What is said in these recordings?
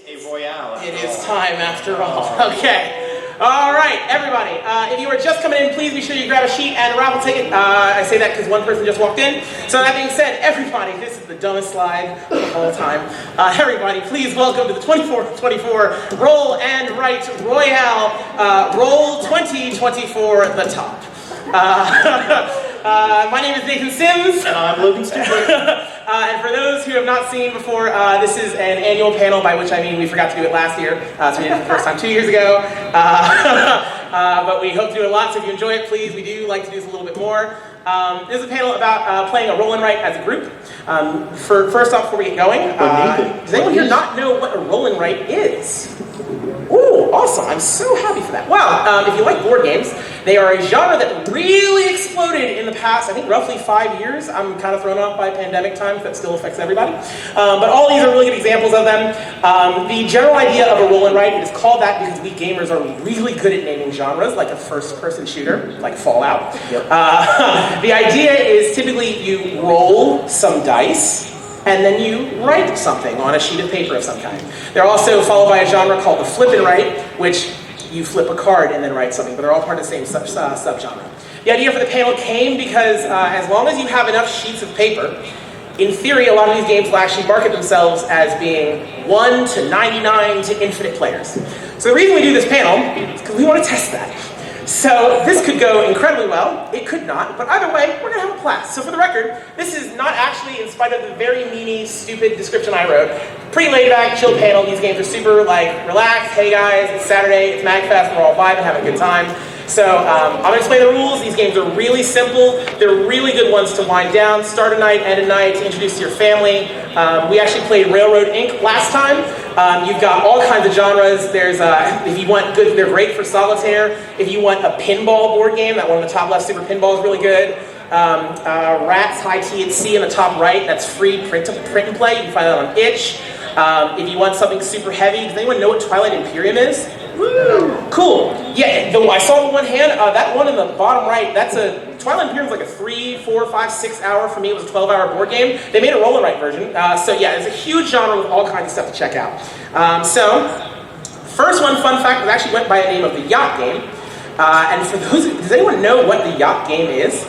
a Royale. It is time after all. Okay. All right, everybody. If you are just coming in, please be sure you grab a sheet and a raffle ticket. I say that because one person just walked in. So that being said, everybody, this is the dumbest slide of all time. Everybody, please welcome to the 24 Roll and Write Royale Roll 2024 The Top. My name is Nathan Sims. And I'm Logan Stewart. And for those who have not seen before, this is an annual panel, by which I mean we forgot to do it last year, so we did it the first time 2 years ago. But we hope to do it a lot, so if you enjoy it, please, we do like to do this a little bit more. This is a panel about playing a roll and write as a group. First off, before we get going, does anyone here not know what a roll and write is? Ooh, awesome. I'm so happy for that. Well, if you like board games, they are a genre that really exploded in the past, I think roughly 5 years. I'm kind of thrown off by pandemic times. That still affects everybody. But all these are really good examples of them. The general idea of a roll and write, it is called that because we gamers are really good at naming genres, like a first-person shooter, like Fallout. Yep. The idea is typically you roll some dice, and then you write something on a sheet of paper of some kind. They're also followed by a genre called the flip and write, which you flip a card and then write something, but they're all part of the same subgenre. The idea for the panel came because as long as you have enough sheets of paper, in theory, a lot of these games will actually market themselves as being 1 to 99 to infinite players. So the reason we do this panel is because we want to test that. So this could go incredibly well, it could not, but either way, we're going to have a blast. So for the record, this is not actually, in spite of the very meany, stupid description I wrote, pretty laid back, chill panel. These games are super, relaxed. Hey guys, it's Saturday, it's MAGFest, we're all vibing, having a good time. So I'm going to explain the rules. These games are really simple. They're really good ones to wind down, start a night, end a night, to introduce to your family. We actually played Railroad Inc. last time. You've got all kinds of genres. There's, if you want good, they're great for solitaire. If you want a pinball board game, that one on the top left, Super Pinball, is really good. Rats, High T and C in the top right, that's free print and play. You can find that on Itch. If you want something super heavy, does anyone know what Twilight Imperium is? Woo! Cool. Yeah, I saw the one hand, that one in the bottom right, that's a, Twilight Imperium is like a 3, 4, 5, 6 hour, for me it was a 12-hour board game. They made a roll and write version. So yeah, it's a huge genre with all kinds of stuff to check out. First one, fun fact, it actually went by the name of the Yacht Game. And for those, does anyone know what the Yacht Game is?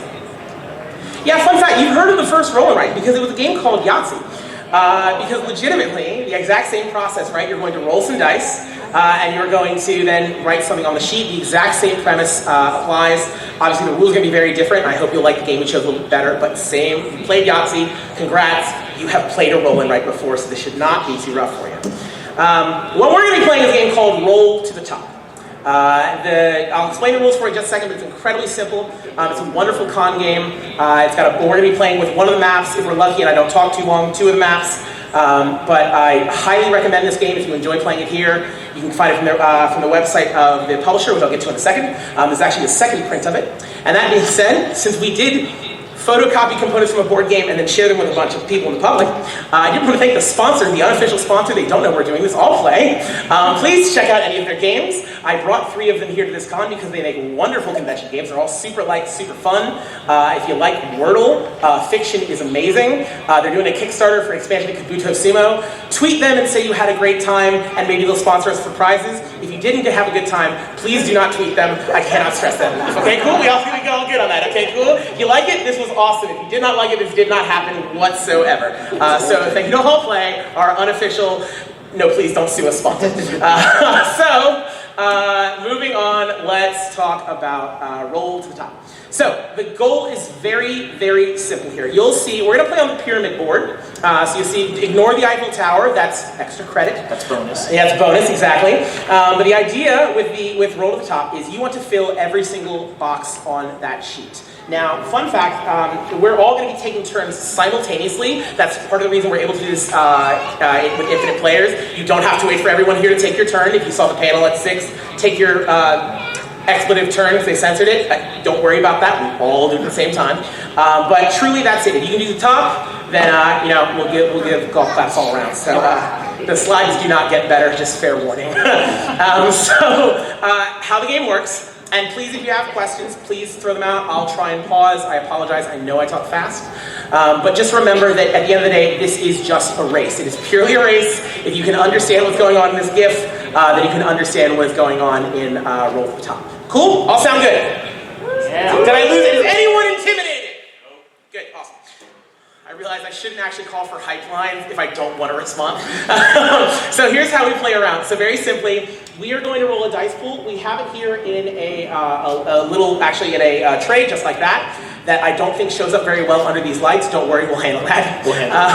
Yeah, fun fact, you've heard of the first roll and write because it was a game called Yahtzee. Because legitimately, the exact same process, right? You're going to roll some dice, and you're going to then write something on the sheet. The exact same premise applies. Obviously, the rules are going to be very different. I hope you'll like the game we chose a little bit better, but same. If you played Yahtzee, congrats. You have played a roll and write before, so this should not be too rough for you. What we're going to be playing is a game called Roll to the Top. I'll explain the rules for you in just a second, but it's incredibly simple. It's a wonderful con game. We're going to be playing with one of the maps, if we're lucky and I don't talk too long, 2 of the maps. But I highly recommend this game if you enjoy playing it here. You can find it from the website of the publisher, which I'll get to in a second. There's actually a second print of it. And that being said, since we did photocopy components from a board game and then share them with a bunch of people in the public, I do want to thank the sponsor, the unofficial sponsor. They don't know we're doing this, All Play. Please check out any of their games. I brought 3 of them here to this con because they make wonderful convention games. They're all super light, super fun. If you like Wordle, Fiction is amazing. They're doing a Kickstarter for expansion to Kabuto Sumo. Tweet them and say you had a great time, and maybe they'll sponsor us for prizes. If you didn't have a good time, please do not tweet them. I cannot stress that enough. Okay, cool? We all go good on that. Okay, cool? If you like it, this was awesome. If you did not like it, this did not happen whatsoever. So thank you to All Play, our unofficial, no please don't sue us sponsor. Moving on, let's talk about Roll to the Top. So the goal is very, very simple here. You'll see, we're going to play on the pyramid board. So you'll see, ignore the Eiffel Tower, that's extra credit. That's bonus. Yeah, it's bonus, exactly. But the idea with Roll to the Top is you want to fill every single box on that sheet. Now, fun fact, we're all going to be taking turns simultaneously. That's part of the reason we're able to do this with infinite players. You don't have to wait for everyone here to take your turn. If you saw the panel at 6, take your expletive turn if they censored it. Don't worry about that. We all do it at the same time. But truly, that's it. If you can do the top, then we'll give golf claps all around. So the slides do not get better. Just fair warning. How the game works. And please, if you have questions, please throw them out. I'll try and pause. I apologize. I know I talk fast. But just remember that at the end of the day, this is just a race. It is purely a race. If you can understand what's going on in this GIF, then you can understand what is going on in Roll to the Top. Cool? All sound good? Yeah. Did I lose it? Is anyone intimidated? Good, awesome. I realize I shouldn't actually call for hype lines if I don't want to respond. So here's how we play around. So very simply, we are going to roll a dice pool. We have it here in a little, actually in a tray just like that I don't think shows up very well under these lights. Don't worry, we'll handle that.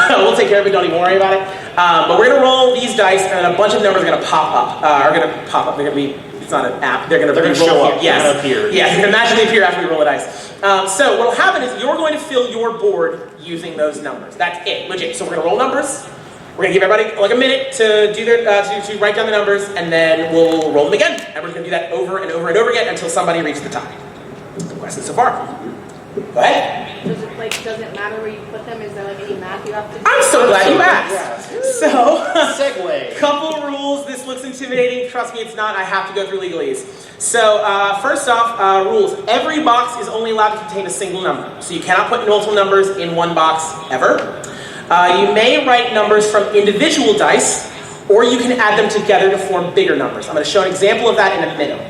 We'll take care of it, don't even worry about it. But we're going to roll these dice and a bunch of numbers are going to pop up. They're going to be, it's not an app, they're going to show up, yes. appear. Yeah, they're going to magically appear after we roll the dice. So what will happen is you're going to fill your board using those numbers. That's it, legit. So we're going to roll numbers. We're going to give everybody like a minute to do their to write down the numbers, and then we'll roll them again. And we're going to do that over and over and over again until somebody reaches the top. Good questions so far. Go ahead. Does it matter where you put them? Is there like any math you have to do? I'm so glad you asked. Yeah. So, segue. Couple rules. This looks intimidating. Trust me, it's not. I have to go through legalese. So, first off, rules. Every box is only allowed to contain a single number. So you cannot put multiple numbers in one box ever. You may write numbers from individual dice, or you can add them together to form bigger numbers. I'm going to show an example of that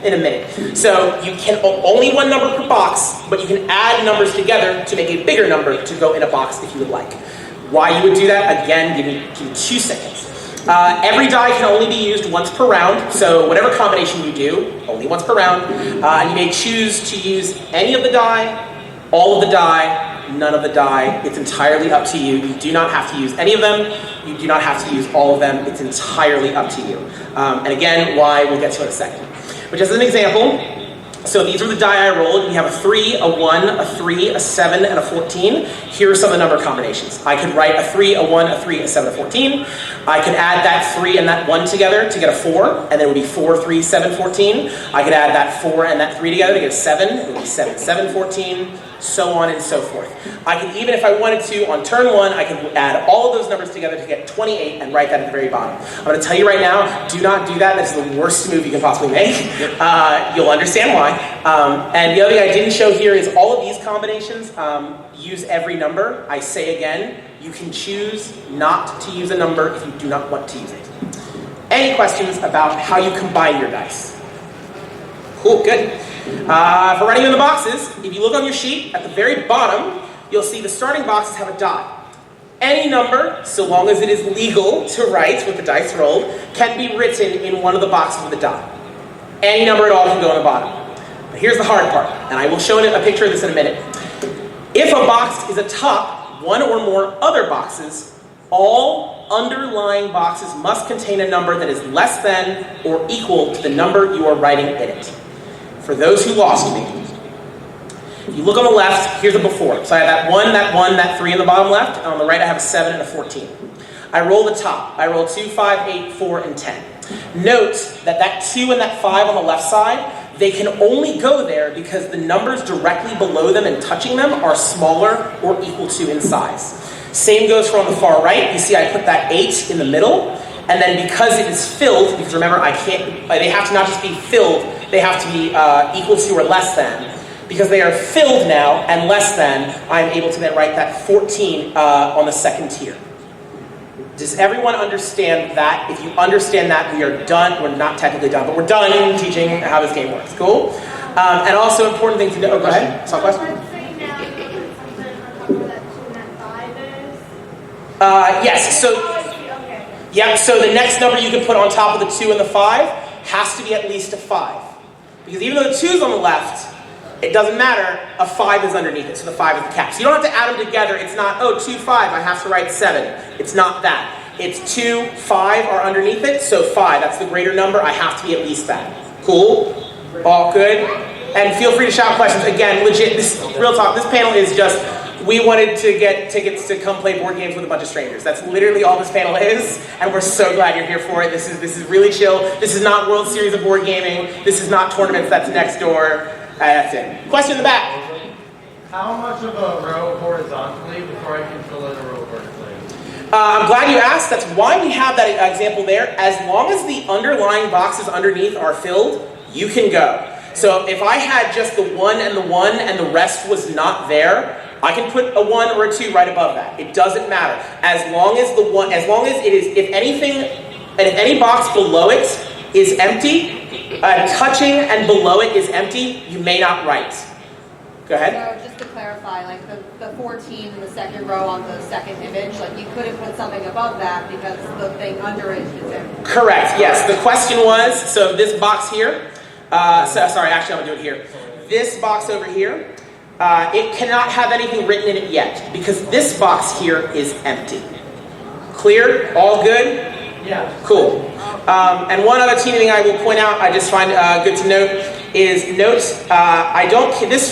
in a minute. So you can only one number per box, but you can add numbers together to make a bigger number to go in a box if you would like. Why you would do that? Again, give me 2 seconds. Every die can only be used once per round, so whatever combination you do, only once per round. And you may choose to use any of the die, all of the die, none of the die. It's entirely up to you. You do not have to use any of them. You do not have to use all of them. It's entirely up to you. And again, why, we'll get to in a second. But just as an example, so these are the die I rolled. We have a 3, a 1, a 3, a 7, and a 14. Here are some of the number combinations. I could write a 3, a 1, a 3, a 7, a 14. I could add that 3 and that 1 together to get a 4, and then it would be 4, 3, 7, 14. I could add that 4 and that 3 together to get a 7. It would be 7, 7, 14, so on and so forth. I could even, if I wanted to, on turn 1, I could add all of those numbers together to get 28 and write that at the very bottom. I'm going to tell you right now, do not do that. That's the worst move you can possibly make. You'll understand why. And the other thing I didn't show here is all of these combinations use every number. I say again, you can choose not to use a number if you do not want to use it. Any questions about how you combine your dice? Cool, good. For running in the boxes, if you look on your sheet, at the very bottom, you'll see the starting boxes have a dot. Any number, so long as it is legal to write with the dice rolled, can be written in one of the boxes with a dot. Any number at all can go on the bottom. But here's the hard part, and I will show a picture of this in a minute. If a box is atop one or more other boxes, all underlying boxes must contain a number that is less than or equal to the number you are writing in it. For those who lost me, if you look on the left, here's a before. So I have that 1, that 3 in the bottom left, and on the right I have a 7 and a 14. I roll the top. I roll 2, 5, 8, 4, and 10. Note that that 2 and that 5 on the left side, they can only go there because the numbers directly below them and touching them are smaller or equal to in size. Same goes for on the far right. You see I put that 8 in the middle, and then because it is filled, because remember they have to not just be filled, they have to be equal to or less than. Because they are filled now and less than, I'm able to then write that 14 on the second tier. Does everyone understand that? If you understand that, we are done. We're not technically done, but we're done teaching how this game works. Cool? And also important thing to know. Oh, go ahead. Some question? Yes. So the next number you can put on top of the 2 and the 5 has to be at least a 5. Because even though the 2 is on the left, it doesn't matter, a 5 is underneath it, so the 5 is the cap. So you don't have to add them together. It's not, 2, 5, I have to write 7. It's not that. It's 2, 5 are underneath it, so 5, that's the greater number, I have to be at least that. Cool? All good? And feel free to shout questions. Again, legit, real talk, this panel is just, we wanted to get tickets to come play board games with a bunch of strangers. That's literally all this panel is, and we're so glad you're here for it. This is really chill. This is not World Series of Board Gaming. This is not tournaments that's next door. That's it. Question in the back. How much of a row horizontally before I can fill in a row vertically? I'm glad you asked. That's why we have that example there. As long as the underlying boxes underneath are filled, you can go. So if I had just the 1 and the 1 and the rest was not there, I can put a 1 or a 2 right above that. It doesn't matter. As long as it is, if any box below it is empty, touching and below it is empty, you may not write. Go ahead. So just to clarify, like the 14 in the second row on the second image, like you couldn't put something above that because the thing under it is empty. Correct, yes. The question was, so this box here, sorry, actually I'm going to do it here. This box over here, it cannot have anything written in it yet because this box here is empty. Clear? All good? Yeah. Cool. And one other teeny thing I will point out, I just find good to note, is this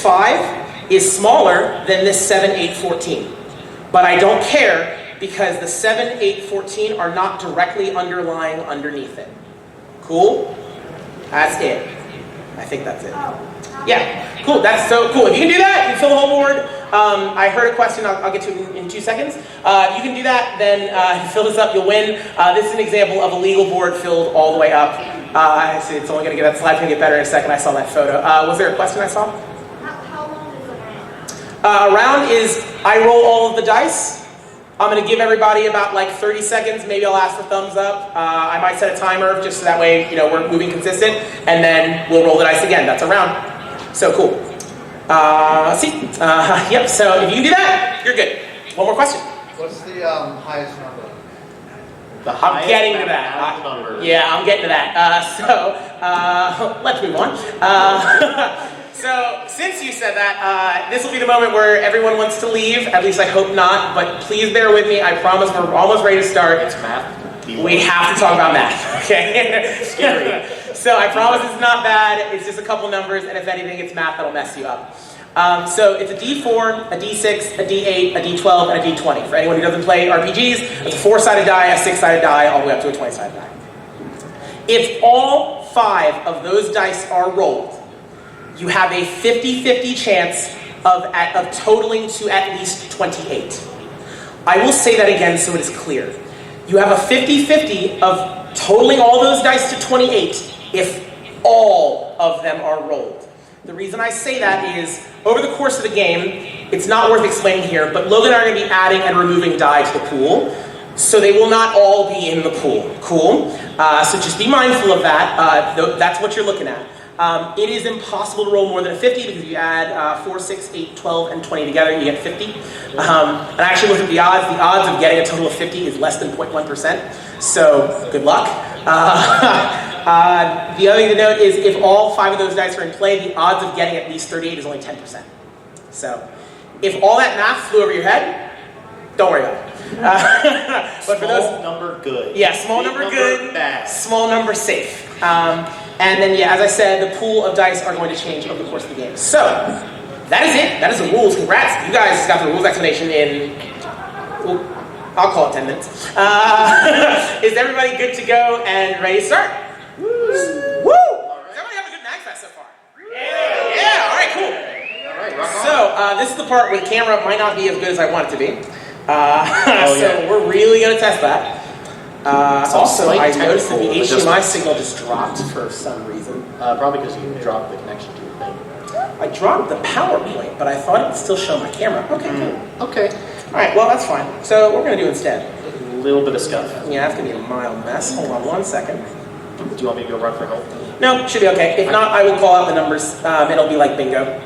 5 is smaller than this 7, 8, 14. But I don't care because the 7, 8, 14 are not directly underlying underneath it. Cool? That's it. I think that's it. Yeah, cool, that's so cool. If you can do that, you can fill the whole board. I heard a question, I'll get to in 2 seconds. You can do that, then fill this up, you'll win. This is an example of a legal board filled all the way up. I see it's only gonna get, that slide's gonna get better in a second. I saw that photo. Was there a question I saw? How long is a round? A round is, I roll all of the dice. I'm gonna give everybody about like 30 seconds. Maybe I'll ask for thumbs up. I might set a timer just so that way, we're moving consistent. And then we'll roll the dice again. That's a round. So cool. Yep, so if you can do that, you're good. One more question. What's the highest number? I'm getting to that. Yeah, I'm getting to that. Let's move on. So, since you said that, this will be the moment where everyone wants to leave. At least I hope not, but please bear with me. I promise we're almost ready to start. It's math. We have to talk about math, okay? Scary. So I promise it's not bad. It's just a couple numbers, and if anything, it's math that'll mess you up. So it's a D4, a D6, a D8, a D12, and a D20. For anyone who doesn't play RPGs, it's a 4-sided die, a 6-sided die, all the way up to a 20-sided die. If all 5 of those dice are rolled, you have a 50-50 chance of totaling to at least 28. I will say that again so it is clear. You have a 50-50 of totaling all those dice to 28 if all of them are rolled. The reason I say that is, over the course of the game, it's not worth explaining here, but Logan and I are going to be adding and removing die to the pool, so they will not all be in the pool. Cool? So just be mindful of that. That's what you're looking at. It is impossible to roll more than a 50 because you add 4, 6, 8, 12, and 20 together, you get 50. And I actually looked at the odds. The odds of getting a total of 50 is less than 0.1%, so good luck. The other thing to note is if all 5 of those dice are in play, the odds of getting at least 38 is only 10%. So if all that math flew over your head, don't worry about it. But for those, Small number good. yeah, small Big number good, bad. small number safe. And then, yeah, as I said, the pool of dice are going to change over the course of the game. So, that is it. That is the rules. Congrats. You guys got the rules explanation in, well, I'll call it 10 minutes. Is everybody good to go and ready to start? Woo! Does everybody have a good MAGFest so far? Yeah, all right, cool. All right, rock on. So, this is the part where the camera might not be as good as I want it to be. Oh, so, we're really going to test that. Also, I noticed that the HDMI adjustments. signal just dropped for some reason. Probably because you dropped the connection to your thing. I dropped the PowerPoint, but I thought it would still show my camera. Okay, cool. Okay. All right, well, that's fine. So what we're going to do instead. A little bit of scuff. Yeah, that's going to be a mild mess. Hold on 1 second. Do you want me to go run for help? No, should be okay. If not, I will call out the numbers. It'll be like bingo.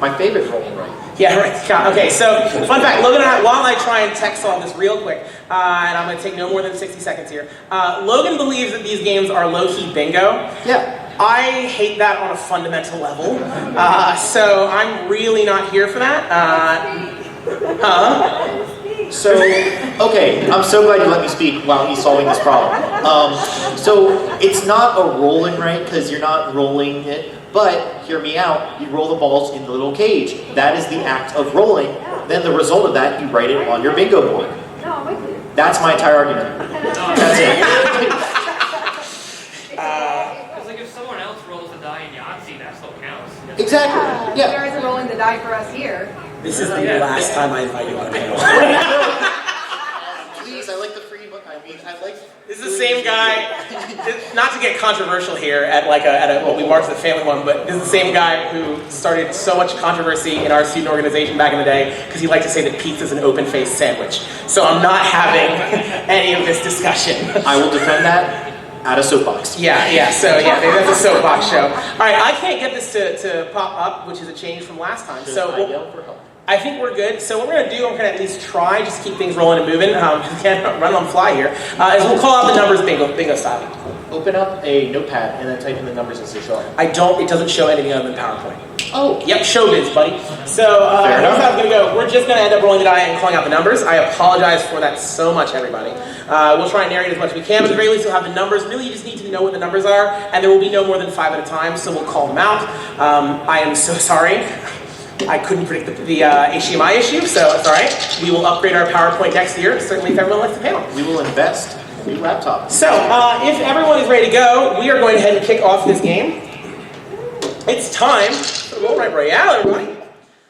My favorite roll, right? Yeah, right. Okay, so fun fact, Logan and I, while I try and tech solve this real quick, and I'm going to take no more than 60 seconds here, Logan believes that these games are low-key bingo. Yeah. I hate that on a fundamental level, so I'm really not here for that. So, okay, I'm so glad you let me speak while he's solving this problem. So, it's not a rolling, right? Because you're not rolling it. But, hear me out, you roll the balls in the little cage. That is the act of rolling. Then the result of that, you write it on your bingo board. No, I'm with you. That's my entire argument. That's it. Because like if someone else rolls a die in Yahtzee, that still counts. Exactly. You Yeah. guys are rolling the die for us here. This is the last time I invite you on a panel. Please, I like the free book. I mean, I like. This is the same guy. not to get controversial here at what we marked as a family one, but this is the same guy who started so much controversy in our student organization back in the day because he liked to say that pizza is an open-faced sandwich. So I'm not having any of this discussion. I will defend that at a soapbox. So that's a soapbox show. All right, I can't get this to pop up, which is a change from last time. So I yell for help? I think we're good. So what we're going to do, I'm going to at least try, just keep things rolling and moving. We can't run on the fly here. Is we'll call out the numbers bingo style. Open up a notepad and then type in the numbers as they show up. It doesn't show anything other than PowerPoint. Oh. Yep, showbiz, buddy. So here's how it's going to go. We're just going to end up rolling the die and calling out the numbers. I apologize for that so much, everybody. We'll try and narrate as much as we can, but at the very least, we'll have the numbers. Really, you just need to know what the numbers are, and there will be no more than 5 at a time, so we'll call them out. I am so sorry. I couldn't predict the HDMI issue, so it's all right. We will upgrade our PowerPoint next year, certainly if everyone likes the panel. We will invest in a new laptop. So, if everyone is ready to go, we are going ahead and kick off this game. It's time for Royale, everybody.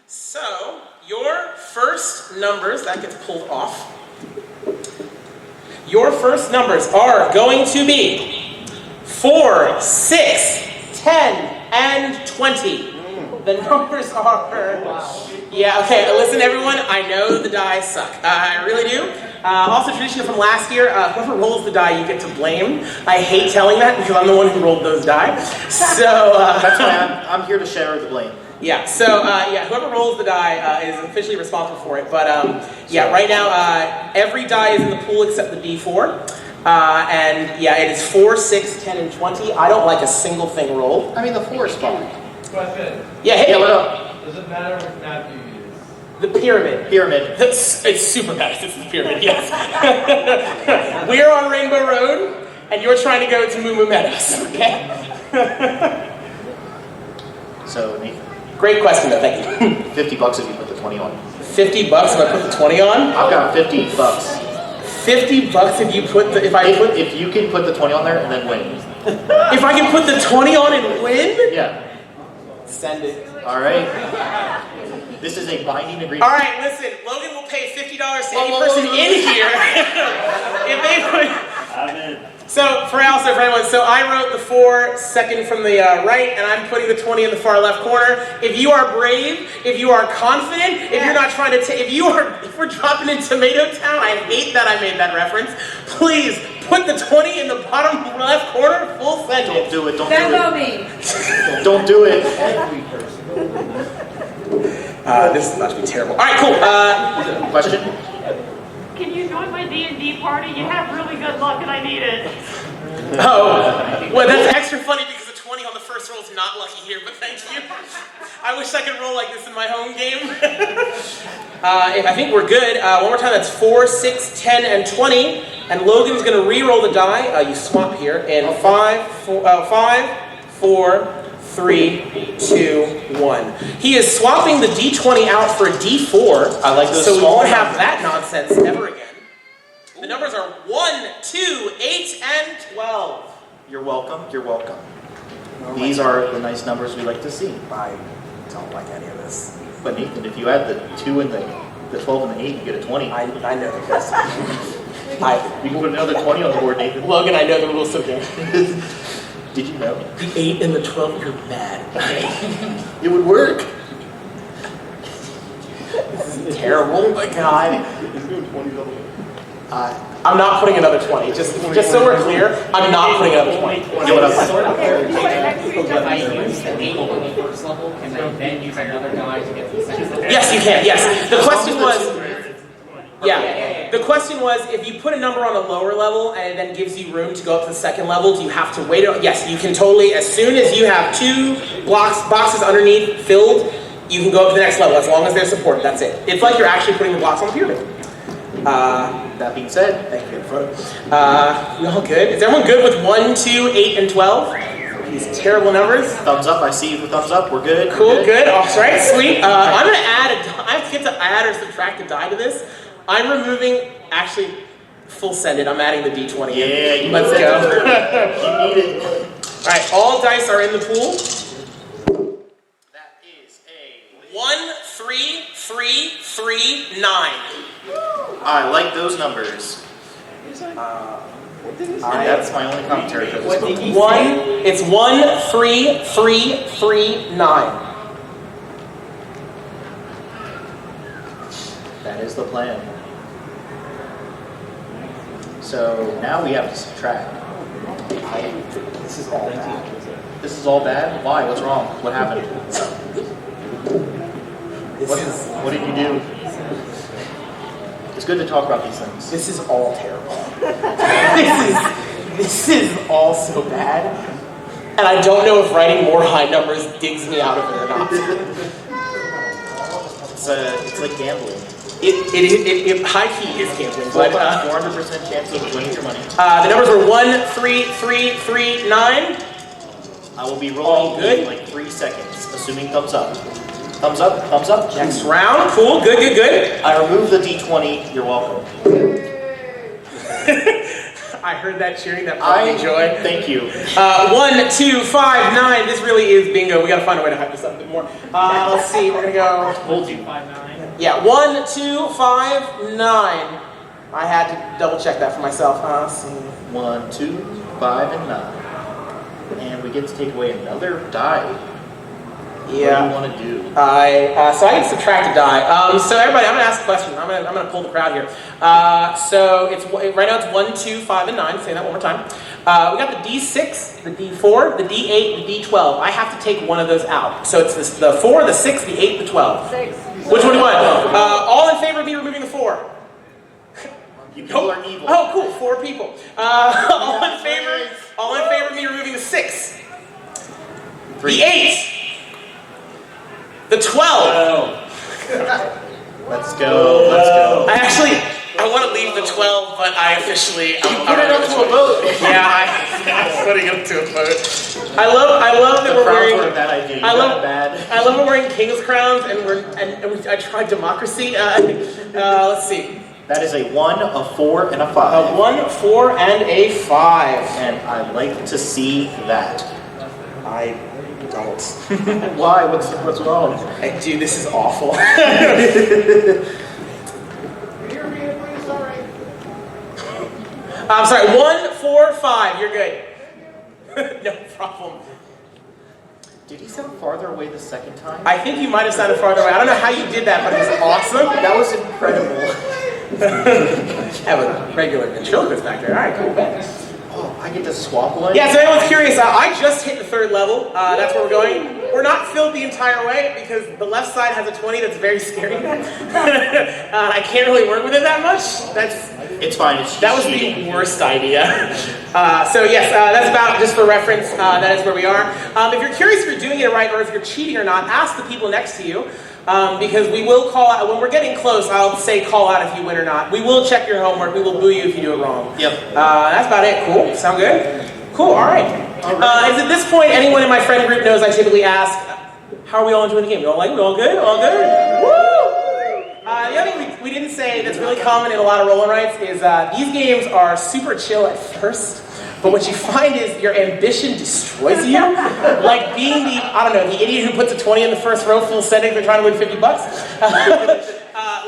So, your first numbers, that gets pulled off. Your first numbers are going to be 4, 6, 10, and 20. The numbers are... Yeah, okay, listen everyone, I know the die suck. I really do. Also, tradition from last year, whoever rolls the die, you get to blame. I hate telling that because I'm the one who rolled those die. So... That's why I'm here to share the blame. Yeah, so whoever rolls the die is officially responsible for it. But right now, every die is in the pool except the D4. It is 4, 6, 10, and 20. I don't like a single thing rolled. I mean, the 4 is fine. Question. Yeah, what up? Does it matter which map you use? The pyramid. It's super bad. It's the pyramid, yes. We're on Rainbow Road, and you're trying to go to Moo Moo Meadows, okay? So, Nathan. Great question, though, thank you. $50 if you put the 20 on. $50 if I put the 20 on? I've got $50. $50 if you put the... If you can put the 20 on there and then win. If I can put the 20 on and win? Yeah. Send it. All right. This is a binding agreement. All right, listen. Logan will pay $50 to any person in here if they put... So for everyone, so I wrote the 4 second from the right, and I'm putting the 20 in the far left corner. If you are brave, if you are confident, if you're not trying to if we're dropping in Tomato Town, I hate that I made that reference. Please put the 20 in the bottom left corner, full send it. Don't do it. Don't Venmo do me. it. Don't do it. This is about to be terrible. All right, cool. Question? Can you join my D&D party? You have really good luck and I need it. Oh, well, that's extra funny because the 20 on the first roll is not lucky here, but thank you. I wish I could roll like this in my home game. I think we're good. One more time, that's 4, 6, 10, and 20. And Logan's going to re-roll the die. You swap here in 5, 4, 3, 2, 1. He is swapping the D20 out for a D4. I like those. So we won't have that nonsense ever again. The numbers are 1, 2, 8, and 12. You're welcome. You're welcome. These are the nice numbers we like to see. I don't like any of this. But Nathan, if you add the 2 and the 12 and the 8, you get a 20. I know the rules. You can put another 20 on the board, Nathan. Logan, I know the rules of the game. Did you know? The 8 and the 12, you're mad. It would work. This is terrible. My God. I'm not putting another 20. Just so we're clear, I'm not putting another 20. You know what I'm I use the 8 on the first level and then use another die to get to the second level. Yes, you can. Yes. The question was... Yeah. The question was, if you put a number on a lower level and it then gives you room to go up to the second level, do you have to wait? Yes, you can totally. As soon as you have 2 boxes underneath filled, you can go up to the next level as long as they're supported. That's it. It's like you're actually putting the blocks on the pyramid. That being said, Thank you. We all good? Is everyone good with 1, 2, 8, and 12? These terrible numbers. thumbs up. I see you for thumbs up. We're good. Cool, We're good. All right, sweet. I'm gonna add I have to get to add or subtract a die to this. I'm removing, actually, full send it. I'm adding the D20 in. Yeah, you Let's need go. You need it. All right, all dice are in the pool. That is a 1, 3, 3, 3, 9. I like those numbers. And that's my only commentary for this book. It's 1, 3, 3, 3, 9. That is the plan. So now we have to subtract. This is all bad. This is all bad? Why? What's wrong? What happened? What did you do? It's good to talk about these things. This is all terrible. This is all so bad. And I don't know if writing more high numbers digs me out of it or not. It's like gambling. It high key is gambling, but 400% chance of winning your money. the numbers were 1, 3, 3, 3, 9. I will be rolling in like 3 seconds, assuming thumbs up. Thumbs up, thumbs up. Next round, cool, good, good, good. I remove the D20, you're welcome. I heard that cheering, that brought me joy. Thank you. 1, 2, 5, 9. This really is bingo. We gotta find a way to hype this up a bit more. Let's see, we're gonna go. Told you. 5, 9. Yeah, 1, 2, 5, 9. I had to double check that for myself. Let's see. 1, 2, 5, and 9. And we get to take away another die. Yeah. What do you want to do? So I can subtract a die. So everybody, I'm gonna ask a question. I'm gonna pull the crowd here. So it's right now it's 1, 2, 5, and 9. Say that one more time. We got the D6, the D4, the D8, the D12. I have to take one of those out. So it's the 4, the 6, the 8, the 12. 6. Which one do you want? All in favor of me removing the 4? You people are evil. Oh, cool. 4 people. All in favor of me removing the 6. 3. The 8. The 12. Let's go. Let's go. I want to leave the 12, but I officially. Put it up to a vote. Yeah, I'm putting it to a vote. I love that we're wearing. Were a bad idea. I love bad. we're wearing king's crowns, and I tried democracy. Let's see. That is a 1, a 4, and a 5. A 1, 4, and a 5. And I like to see that. I don't. Why? What's wrong? Dude, this is awful. I'm sorry. 1, 4, 5. You're good. No problem. Did he sound farther away the second time? I think you might have sounded farther away. I don't know how you did that, but it was awesome. That was incredible. Have a regular ventriloquist back there. All right, cool. Oh, I get to swap one? Yeah, so anyone's curious, I just hit the 3rd level. That's where we're going. We're not filled the entire way because the left side has a 20 that's very scary. I can't really work with it that much. It's fine. That was the worst idea. So yes, that's about, just for reference, that is where we are. If you're curious if you're doing it right or if you're cheating or not, ask the people next to you. Because we will call out, when we're getting close, I'll say call out if you win or not. We will check your homework, we will boo you if you do it wrong. Yep. That's about it. Cool. Sound good? Cool, alright. As at this point, anyone in my friend group knows I typically ask, how are we all enjoying the game? We all like it? We all good? All good? Woo! The other thing we didn't say that's really common in a lot of roll and writes is these games are super chill at first. But what you find is your ambition destroys you. Like being the, I don't know, the idiot who puts a 20 in the first row full setting, they're trying to win $50.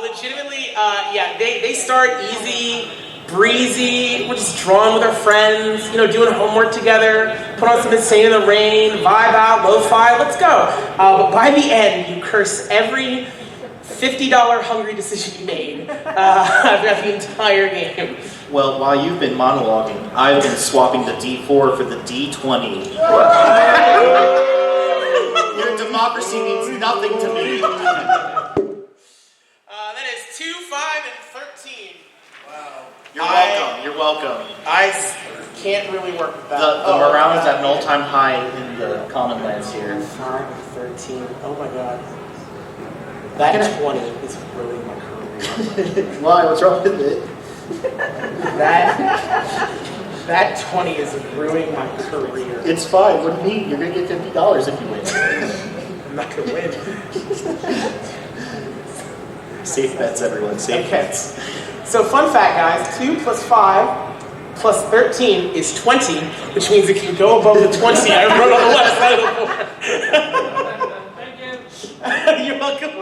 Legitimately, yeah, they start easy, breezy, we're just drawing with our friends, you know, doing homework together, put on some Insane in the Rain, vibe out, lo-fi, let's go. But by the end, you curse every $50 hungry decision you made throughout the entire game. Well, while you've been monologuing, I've been swapping the D4 for the D20. Your democracy means nothing to me. That is 2, 5, and 13. Wow. You're welcome. I can't really work with that. The morale is at an all-time high in the common lands here. 5 and 13. Oh my god. That 20 is ruining my career. Why? What's wrong with it? That 20 is ruining my career. It's fine. What do you mean? You're going to get $50 if you win. I'm not going to win. Safe bets, everyone. Safe bets. So fun fact, guys. 2 plus 5 plus 13 is 20, which means it can go above the 20 I wrote on the left side of the board. Thank you. You're welcome.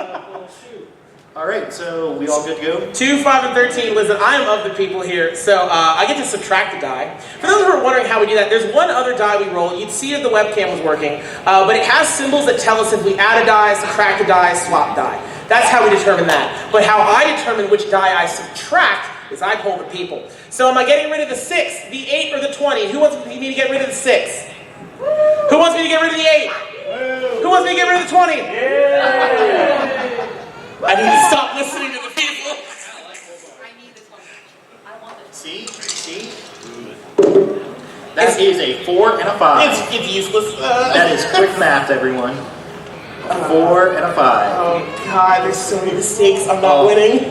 All All right, so we all good to go? 2, 5, and 13. Listen, I am of the people here, so I get to subtract a die. For those who are wondering how we do that, there's one other die we roll. You'd see if the webcam was working, but it has symbols that tell us if we add a die, subtract a die, swap die. That's how we determine that. But how I determine which die I subtract is I poll the people. So am I getting rid of the 6, the 8, or the 20? Who wants me to get rid of the 6? Who wants me to get rid of the 8? Who wants me to get rid of the 20? I need to stop listening to the people. I need this one. I want it. See? That is a 4 and a 5. It's useless. That is quick math, everyone. A 4 and a 5. Oh God, there's so many mistakes. I'm not winning.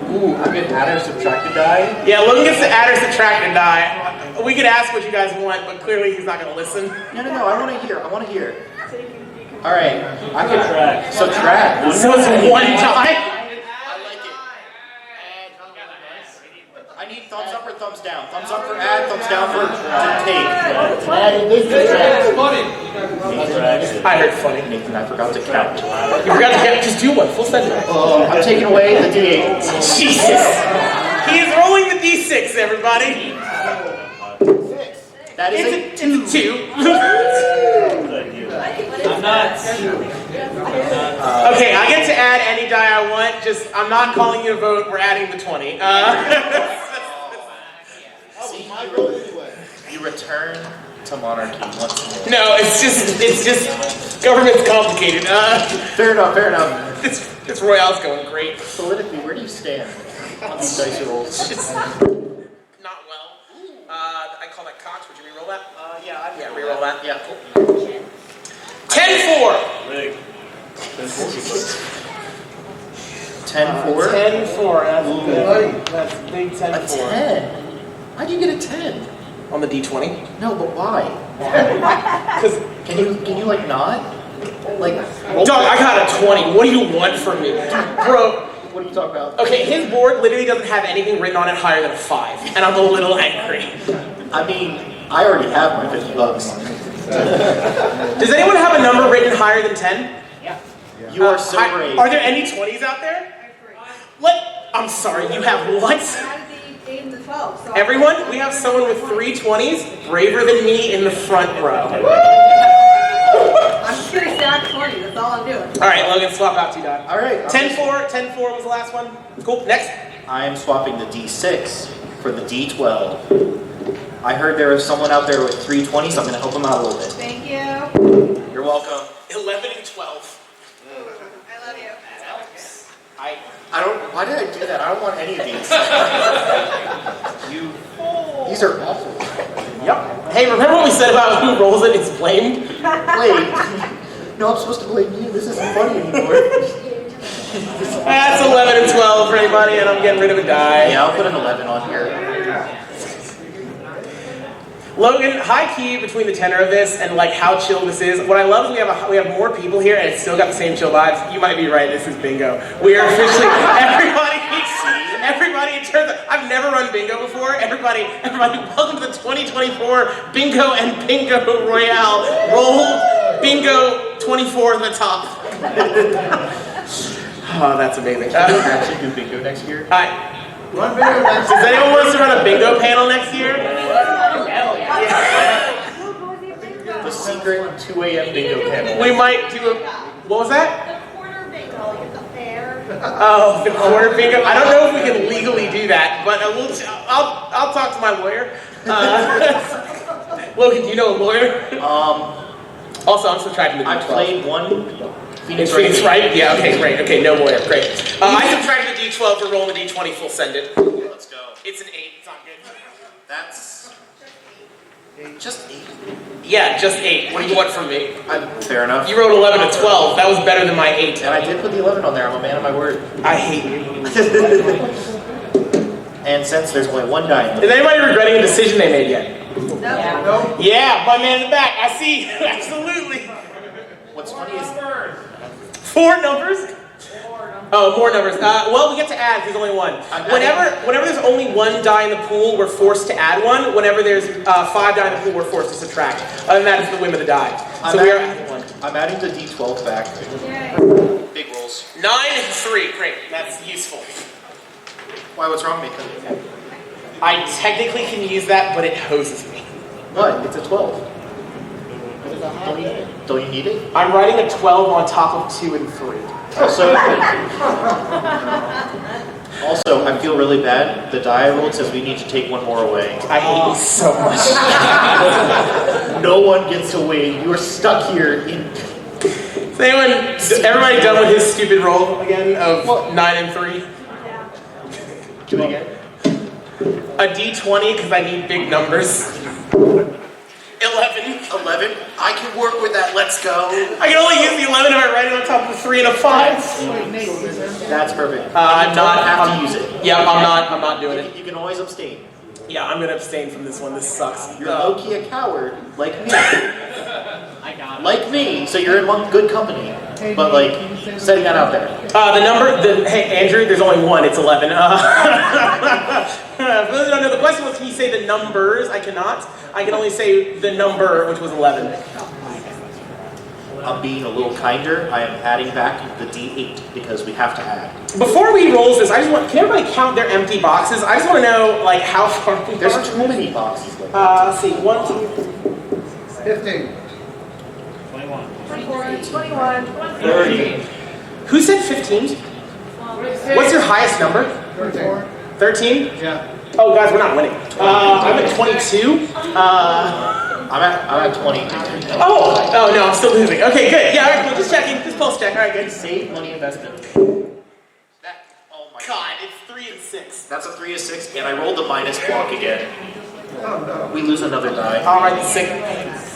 Ooh, I'm gonna add or subtract a die. Yeah, Logan gets to add or subtract a die. We could ask what you guys want, but clearly he's not going to listen. No, I want to hear. All right, I can subtract. So it's one die? I like it. I need thumbs up or thumbs down. Thumbs up for add, thumbs down for take. I heard funny. Nathan, I forgot to count. You forgot to count? Just do one, full sentence. I'm taking away the D8. Jesus! He is rolling the D6, everybody. That is It's a 2. I'm not. Okay, I get to add any die I want. Just, I'm not calling you a vote. We're adding the 20. See, you return to monarchy once more. No, it's just government's complicated. Fair enough. This Royale's going great. Politically, where do you stand on these dice rolls? Just not well. I call that Cox. Would you re-roll that? Yeah, re-roll that. Yeah, cool. 10-4. 10-4? 10-4. That's big A 10-4. 10? How'd you get a 10? On the D20? No, but why? Because, Can you like not? Like, roll? dog, I got a 20. What do you want from me? Bro. What are you talking about? Okay, his board literally doesn't have anything written on it higher than a 5. And I'm a little angry. I mean, I already have my $50. Does anyone have a number written higher than 10? You are so brave. Are there any 20s out there? I'm sorry, you have what? I added the 8 and the 12. So Everyone, we have someone with 3 20s, braver than me in the front row. I'm just going to stack 20. That's all I'm doing. All right, Logan, swap out 2 die. All right. 10-4 was the last one. Cool, next. I am swapping the D6 for the D12. I heard there was someone out there with 3 20s, so I'm going to help him out a little bit. Thank you. You're welcome. 11 and 12. I love you. I don't. Why did I do that? I don't want any of these. These are awful. Yep. Hey, remember what we said about who rolls it is blamed? Wait. No, I'm supposed to blame you. This isn't funny anymore. That's 11 and 12 for anybody, and I'm getting rid of a die. Yeah, I'll put an 11 on here. Logan, high key between the tenor of this and like how chill this is. What I love is we have more people here and it's still got the same chill vibes. You might be right. This is bingo. We are officially everybody. In terms of, I've never run bingo before. Everybody, welcome to the 2024 Bingo and Bingo Royale. Roll bingo 24 in the top. Oh, that's amazing. Actually do bingo next year. Hi. Run video next Does anyone want us to run a bingo panel next year? The secret 2 a.m. bingo panel. We might do a. What was that? The quarter bingo, like at the fair. Oh, the quarter bingo. I don't know if we can legally do that, but I'll talk to my lawyer. Logan, do you know a lawyer? Also, I'm subtracting the D12. I played one Phoenix Phoenix Wright. right? Yeah. Okay. Great. Okay. No lawyer. Great. I subtracted the D12 for rolling the D20 full send it. Let's go. It's an 8. It's not good. That's just 8. Yeah, just 8. What do you want from me? Fair enough. You wrote 11 to 12. That was better than my 8. And I did put the 11 on there. I'm a man of my word. I hate you. And since there's only one die in Is anybody regretting a decision they made yet? No. Yeah, my man in the back. I see. Absolutely. what's funny is 4 numbers? Oh, more numbers. Well, we get to add. There's only one. Whenever there's only 1 die in the pool, we're forced to add 1. Whenever there's 5 die in the pool, we're forced to subtract. Other than that, it's the whim of the die. So we are adding 1. I'm adding the D12 back. Yay. Big roll. rolls. 9 and 3. Great. That's useful. Why, what's wrong with me? I technically can use that, but it hoses me. What? It's a 12. Don't you need it? I'm writing a 12 on top of 2 and 3. Also, I feel really bad. The die I rolled says we need to take one more away. I hate you so much. No one gets away. You're stuck here in... Is everybody done with his stupid roll again of 9 and 3? Yeah. Do it again. A D20 because I need big numbers. 11. 11. I can work with that. Let's go. I can only use the 11 if I write it on top of a 3 and a 5. That's perfect. I'm not have to use it. Yeah, I'm not doing it. You can always abstain. Yeah, I'm gonna abstain from this one. This sucks. You're low-key a coward, like me. I got it. Like me, so you're in good company. But like, setting that out there. Hey Andrew, there's only one. It's 11. For those who don't know, the question was, can you say the numbers? I cannot. I can only say the number, which was 11. I'm being a little kinder. I am adding back the D8 because we have to add. Before we roll this, can everybody count their empty boxes? I just want to know like how far we There's are. too many boxes. Like Let's see, 1, 2, 15. 21. 30. Who said 15? What's your highest number? 13? Yeah. Oh, guys, we're not winning. I'm at 22. I'm at 20. Oh no, I'm still losing. Okay, good. Yeah, all right, cool. Just checking. Just pulse check. All right, good. Save money investment. That. Oh my God, it's 3 and 6. That's a 3 of 6, and I rolled the minus block again. We lose another die. All right, 6.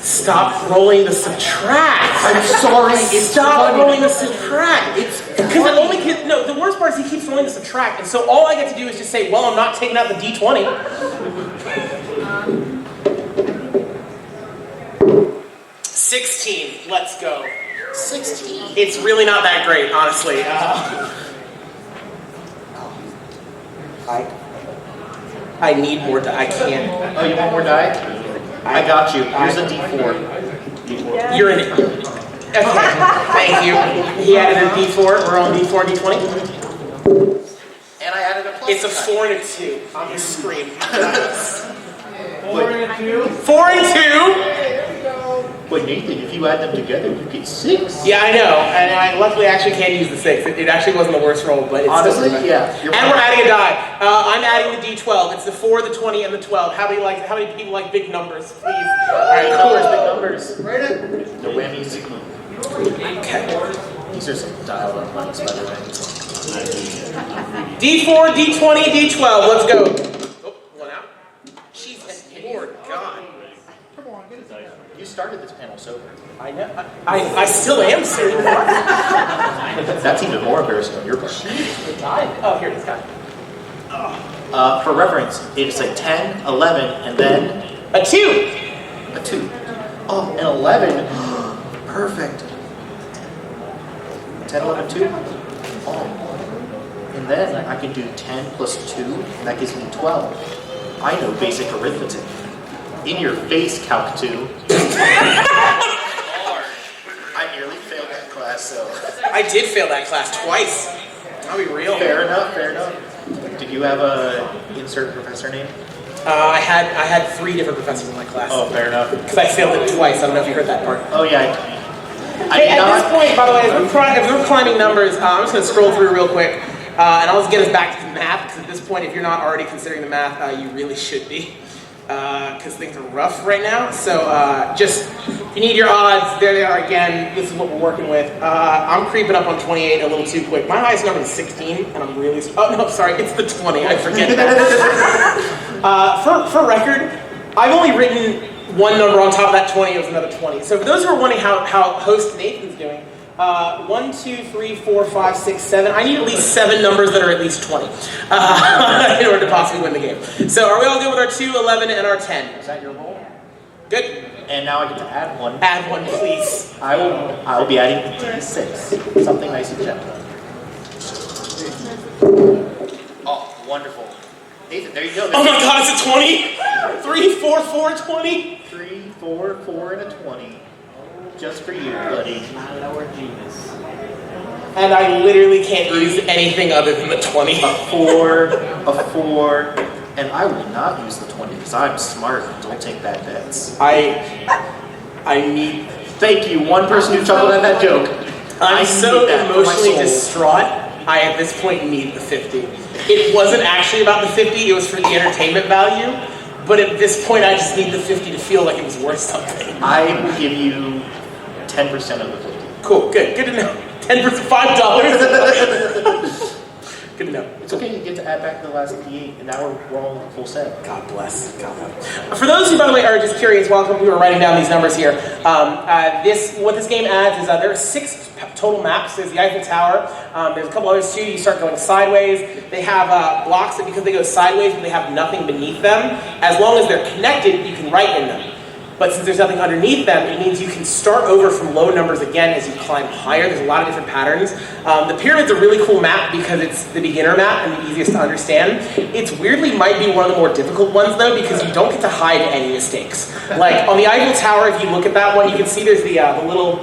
Stop rolling the subtract. I'm sorry. It's Stop funny. rolling the subtract. It's Because it only keeps, no, the worst part is he keeps rolling the subtract, and so all I get to do is just say, well, I'm not taking out the D20. 16. Let's go. 16. It's really not that great, honestly. I need more die. I can't. Oh, you want more die? I got you. Here's a D4. You're in it. Okay. Thank you. He added a D4. We're on D4, D20. And I added a plus. It's a 4 and a 2. I'm gonna scream. 4 and 2. 4 and 2. Wait, Nathan, if you add them together, you get 6. Yeah, I know. And I luckily actually can't use the 6. It actually wasn't the worst roll, but it's Honestly, still yeah. And we're adding a die. I'm adding the D12. It's the 4, the 20, and the 12. How many people like big numbers, please? All right, Numbers, cool. big numbers. Rate it. No whammies. Okay. These are some dialed up ones, by the way. D4, D20, D12. Let's go. Oh, one out. Jesus, Lord God. You started this panel sober. I know. I still am sitting. That's even more embarrassing on your part. Oh, here it is, guys. For reference, it's a 10, 11, and then A 2. a 2. Oh, an 11. Perfect. 10, 11, 2. Oh. And then I can do 10 plus 2, and that gives me 12. I know basic arithmetic. In your face, Calc 2. I nearly failed that class, so. I did fail that class twice. I'll be real. Fair enough, fair enough. Did you have a insert professor name? I had 3 different professors in my class. Oh, fair enough. Because I failed it twice. I don't know if you heard that part. Oh, yeah. Hey, at this point, by the way, as we're climbing numbers, I'm just going to scroll through real quick. And I'll just get us back to the math, because at this point, if you're not already considering the math, you really should be. Because things are rough right now. So just, if you need your odds, there they are again. This is what we're working with. I'm creeping up on 28 a little too quick. My highest number is 16, and I'm really, oh no, sorry, it's the 20, I forget that. For record, I've only written one number on top of that 20, it was another 20. So for those who are wondering how host Nathan's doing, 1, 2, 3, 4, 5, 6, 7. I need at least 7 numbers that are at least 20 in order to possibly win the game. So are we all good with our 2, 11, and our 10? Is that your roll? Good. And now I get to add one. Add one, please. I will be adding a D6. Something nice and gentle. Oh, wonderful. Nathan, there you go. Oh my god, it's a 20? 3, 4, 4, 20? 3, 4, 4, and a 20. Just for you, buddy. My Lord Jesus. And I literally can't use anything other than the 20. A 4, and I will not use the 20 because I'm smart and don't take bad bets. I need. Thank you, one person who chuckled at that joke. I I'm so need that for my emotionally soul. distraught. I at this point need the 50. It wasn't actually about the 50. It was for the entertainment value. But at this point, I just need the 50 to feel like it was worth something. I will give you 10% of the 50. Cool. Good. Good to know. 10%, $5. Good to know. It's okay, you get to add back the last D8, and now we're all full set. God bless. God bless. For those who, by the way, are just curious, welcome. We were writing down these numbers here. What this game adds is there are 6 total maps. There's the Eiffel Tower. There's a couple others too. You start going sideways. They have blocks that because they go sideways, but they have nothing beneath them. As long as they're connected, you can write in them. But since there's nothing underneath them, it means you can start over from low numbers again as you climb higher. There's a lot of different patterns. The pyramid's a really cool map because it's the beginner map and the easiest to understand. It's weirdly might be one of the more difficult ones though because you don't get to hide any mistakes. Like on the Eiffel Tower, if you look at that one, you can see there's the little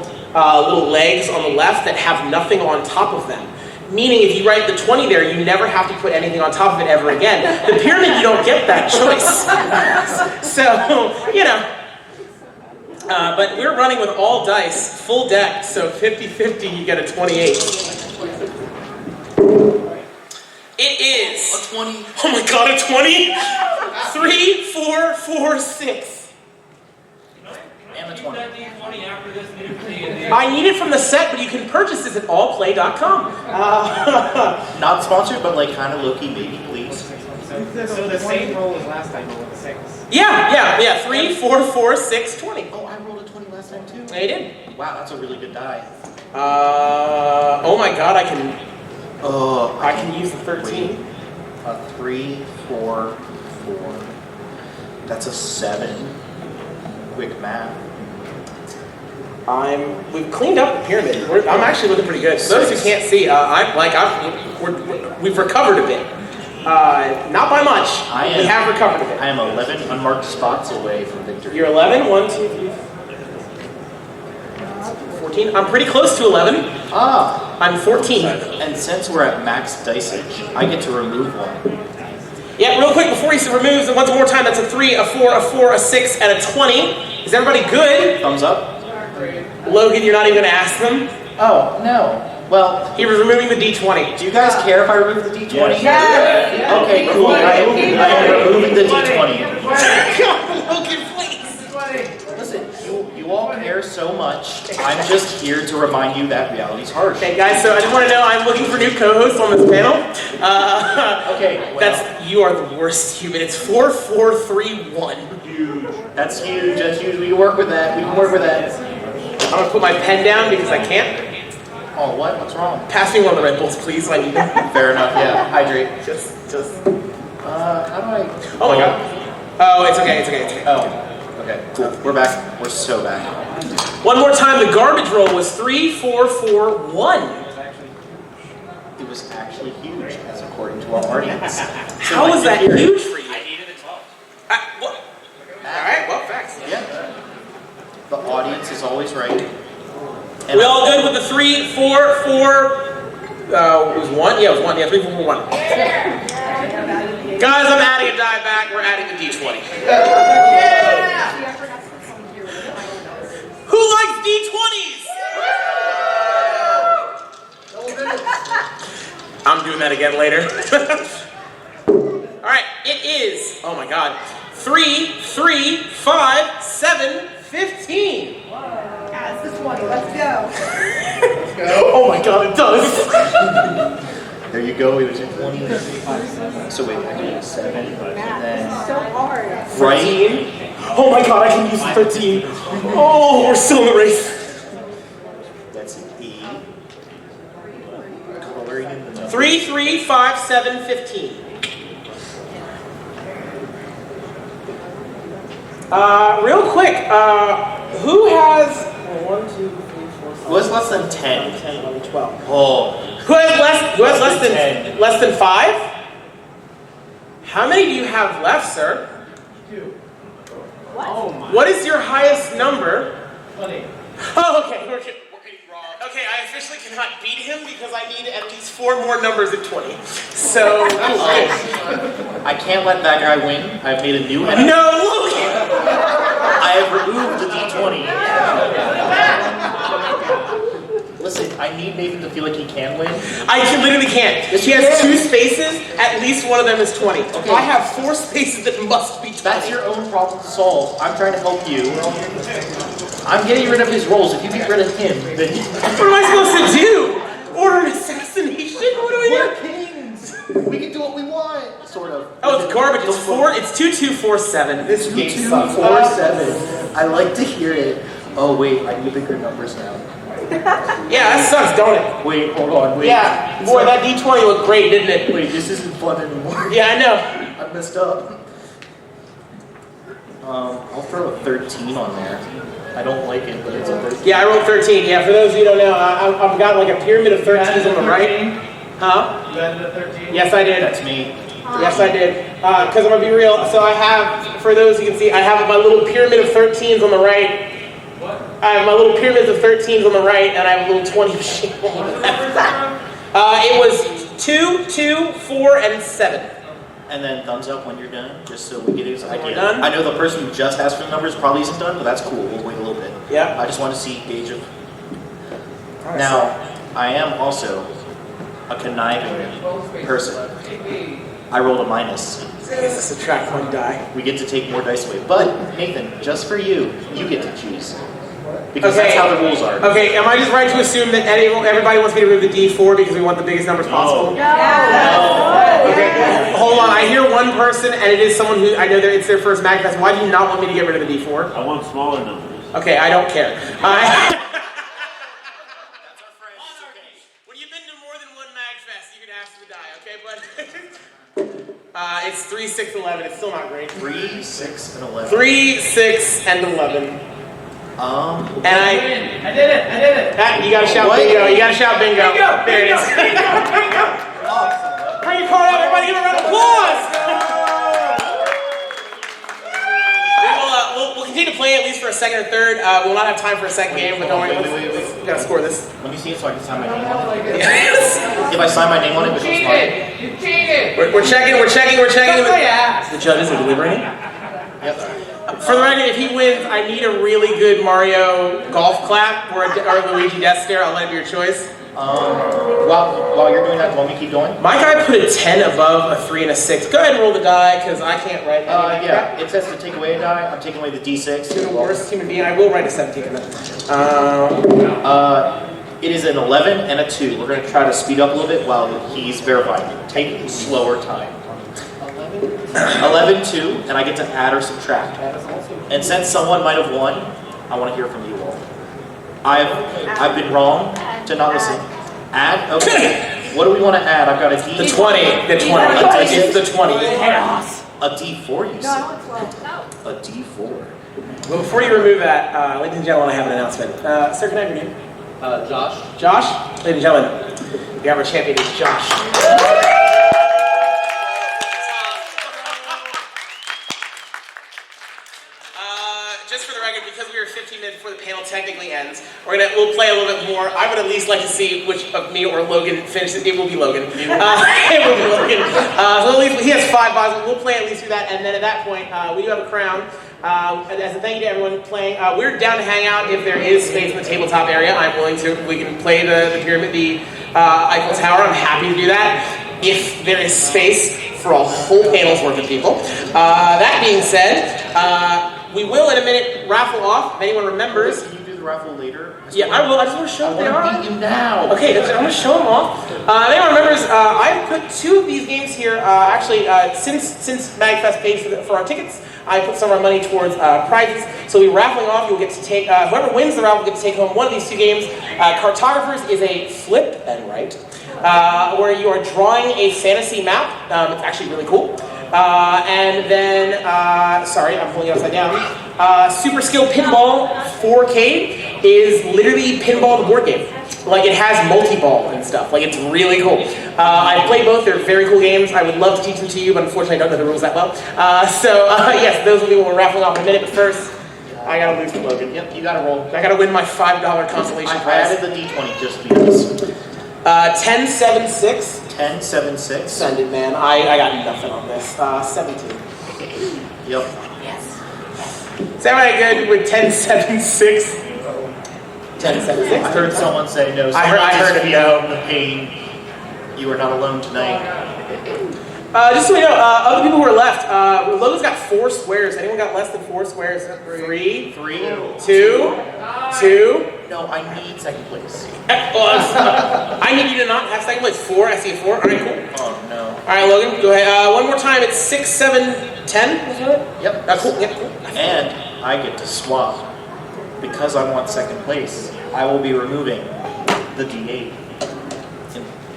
legs on the left that have nothing on top of them. Meaning if you write the 20 there, you never have to put anything on top of it ever again. The pyramid, you don't get that choice. So, you know. But we're running with all dice, full deck, so 50-50, you get a 28. It is... A 20. Oh my god, a 20? 3, 4, 4, 6. And a 20. I need it from the set, but you can purchase this at allplay.com. Not sponsored, but like kind of low-key maybe, please. So the same roll as last time, but with a 6. Yeah. 3, 4, 4, 6, 20. Oh, I rolled a 20 last time too. Yeah, you did. Wow, that's a really good die. Oh my god, I can I use the 13. A 3, 4, 4. That's a 7. Quick math. We've cleaned up the pyramid. I'm actually looking pretty good. For those who can't see, we've recovered a bit. Not by much. We have recovered a bit. I am 11 unmarked spots away from victory. You're 11. 1, 2, 3, 14. I'm pretty close to 11. Ah. I'm 14. And since we're at max dicage, I get to remove one. Yeah, real quick before he removes, once more time, that's a 3, a 4, a 4, a 6, and a 20. Is everybody good? Thumbs up. Logan, you're not even going to ask them? Oh, no. Well, He was removing the D20. do you guys care if I remove the D20? Yeah. Okay, cool. I am removing the D20. Logan, please. Listen, you all care so much. I'm just here to remind you that reality's harsh. Okay, guys, so I just want to know, I'm looking for new co-hosts on this panel. Okay, well, You are the worst human. It's 4, 4, 3, 1. huge. That's huge. That's huge. We can work with that. We can work with that. I'm going to put my pen down because I can't. Oh, what? What's wrong? Pass me one of the Red Bulls, please. I need it. Fair enough. Yeah. Hydrate. Just. How do I? Oh my god. Oh, it's okay. Oh. Okay. Cool. We're back. We're so back. One more time. The garbage roll was 3, 4, 4, 1. It was actually huge, as according to our audience. How was that huge for you? I needed a 12. What? Alright, well, facts. Yeah. The audience is always right. We all good with the 3, 4, 4, it was 1? Yeah, it was 1. Yeah, 3, 4, 4, 1. Guys, I'm adding a die back. We're adding the D20. Who likes D20s? I'm doing that again later. Alright, it is, oh my god, 3, 3, 5, 7, 15. Yeah, it's the 20. Let's go. Oh my god, it does. There you go. It was in 20. So wait, I did 7, and then So hard. right. Oh my god, I can use 13. Oh, we're still in the race. That's an E. Coloring in the numbers. 3, 3, 5, 7, 15. Real quick, who has 1, 2, 3, 4, 5, What's less than 10? 10, 11, 12. Oh. Who has less than 5? How many do you have left, sir? 2. What? Oh my. What is your highest number? 20. Oh, okay. Okay, I officially cannot beat him because I need at least 4 more numbers at 20. So, I can't let that guy win. I've made a new enemy. no, Logan! I have removed the D20. Listen, I need Nathan to feel like he can win. Literally can't. Yes, He you has can. 2 spaces, at least one of them is 20. Okay. I have 4 spaces that must be 20. That's your own problem to solve. I'm trying to help you. I'm getting rid of his rolls. If you get rid of him, then What am I supposed to do? Order an assassination? What do I do? we're kings. We can do what we want, sort of. Oh, it's garbage. It's 2247. This game sucks. 247. I like to hear it. Oh wait, I need bigger numbers now. Yeah, that sucks, don't it? Wait, hold on, wait. Yeah, boy, that D20 looked great, didn't it? Wait, this isn't fun anymore. Yeah, I know. I messed up. I'll throw a 13 on there. I don't like it, but it's a 13. Yeah, I rolled 13. Yeah, for those of you who don't know, I've got like a pyramid of 13s on the right. Huh? You added a 13? Yes, I did. That's me. Yes, I did. Because I'm going to be real. So I have, for those you can see, I have my little pyramid of 13s on the right. What? I have my little pyramids of 13s on the right, and I have a little 20 machine on the left. It was 2, 2, 4, and 7. And then thumbs up when you're done, just so we get his idea. done? I know the person who just asked for the numbers probably isn't done, but that's cool. We'll wait a little bit. Yeah. I just want to see gauge of. Now, I am also a conniving person. I rolled a minus. I guess subtract 1 die. We get to take more dice away. But, Nathan, just for you, you get to choose. Because that's how the rules are. Okay, am I just right to assume that everybody wants me to remove the D4 because we want the biggest numbers possible? Okay, hold on. I hear one person, and it is someone who I know it's their first MAGFest. Why do you not want me to get rid of the D4? I want smaller numbers. Okay, I don't care. When you've been to more than one MAGFest, you can ask to die, okay? But it's 3, 6, 11. It's still not great. 3, 6, and 11. 3, 6, and 11. And I did it! you gotta shout What? bingo. You gotta shout bingo. There it is. Bingo! Bring your card out, everybody. Give a round of applause. We'll continue to play at least for a second or third. We'll not have time for a second game, but don't worry. Wait. We gotta score this. Let me see it so I can sign my name on it. Yes. If I sign my name on it, which is smart. You cheated! We're checking. Oh, yeah. The judges are deliberating. Yep. For the record, if he wins, I need a really good Mario golf clap or Luigi death stare. I'll let it be your choice. While you're doing that, do you want me to keep going? My guy put a 10 above a 3 and a 6. Go ahead and roll the die, because I can't write that. Yeah, it says to take away a die. I'm taking away the D6. You're the worst human being. I will write a 17 in that. It is an 11 and a 2. We're going to try to speed up a little bit while he's verifying. Take slower time. 11, 2, and I get to add or subtract. And since someone might have won, I want to hear from you all. I've been wrong to not listen. Add? Okay. What do we want to add? I've got a D. The 20. The 20. It's the 20. A D4, you said. A D4. Well, before you remove that, ladies and gentlemen, I have an announcement. Sir, can I have your name? Josh. Josh? Ladies and gentlemen, we have our champion, it's Josh. Just for the record, because we were 15 minutes before the panel technically ends, we'll play a little bit more. I would at least like to see which of me or Logan finishes. It will be Logan. It will be Logan. So at least he has 5 buys. We'll play at least through that, and then at that point, we do have a crown. As a thank you to everyone playing, we're down to hang out if there is space in the tabletop area. I'm willing to. We can play the pyramid, the Eiffel Tower. I'm happy to do that if there is space for a whole panel's worth of people. That being said, we will in a minute raffle off. If anyone remembers. Can you do the raffle later? Yeah, I will. I just want to show them they I are. want to beat you now. Okay, I'm going to show them off. If anyone remembers, I've put 2 of these games here. Since MAGFest pays for our tickets, I put some of our money towards prizes. So we're raffling off. You'll get to take whoever wins the raffle will get to take home one of these 2 games. Cartographers is a flip and write, where you are drawing a fantasy map. It's actually really cool. And then, sorry, I'm pulling it upside down. Super Skill Pinball 4K is literally pinball the board game. Like, it has multi-ball and stuff. Like, it's really cool. I've played both. They're very cool games. I would love to teach them to you, but unfortunately I don't know the rules that well. Yes, those will be what we're raffling off in a minute. But first, I gotta lose to Logan. Yep, you gotta roll. I gotta win my $5 consolation I prize. added the d20 just because. 10, 7, 6. 10, 7, 6. Send it, man. I got nothing on this. 17. Yep. Is everybody good with 10, 7, 6? 10, 7, 6. I heard someone say no. I heard it, no. The pain. You are not alone tonight. Just so you know, other people who are left, Logan's got 4 squares. Anyone got less than 4 squares? 3, 3, 2, 2. No, I need second place. I need you to not have second place. 4, I see a 4. All right, cool. Oh no. All right, Logan, go ahead. One more time. It's 6, 7, 10. Is that it? Yep. Cool. Yep, cool. And I get to swap. Because I want second place, I will be removing the D8.